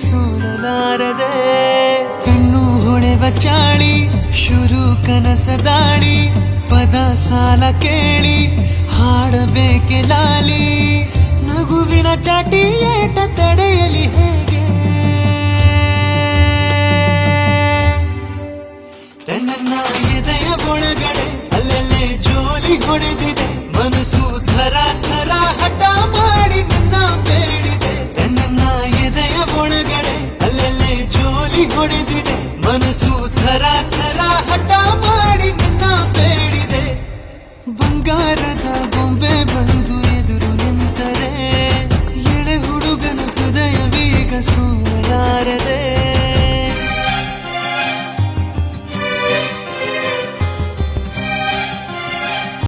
ಸೋಲಲಾರದೆ ಕಣ್ಣು ಹೊಳೆವ ಚಾಳಿ ಶುರು ಕನಸ ದಾಳಿ ಪದ ಸಾಲ ಕೇಳಿ ಹಾಡಬೇಕೆ ಲಾಲಿ ನಗುವಿನ ಚಾಟಿ ಏಟ ತಡೆಯಲಿ ಹೇಗೆ ತನ್ನ ಎದೆಯ ಒಳಗಡೆ ಅಲ್ಲಲ್ಲೇ ಜೋಲಿ ಹೊಡೆದಿದೆ ಮನಸ್ಸು ಥರ ಥರ ಹಠ ಮಾಡಿ ನನ್ನ ಬೇಡಿದೆ ತನ್ನ ಎದೆಯ ಒಳಗಡೆ ಅಲ್ಲಲ್ಲೇ ಜೋಲಿ ಹೊಡೆದಿದೆ ಮನಸ್ಸು ಥರ ಥರ ಹಠ ಮಾಡಿ ನನ್ನ ಬೇಡಿದೆ ಬಂಗಾರ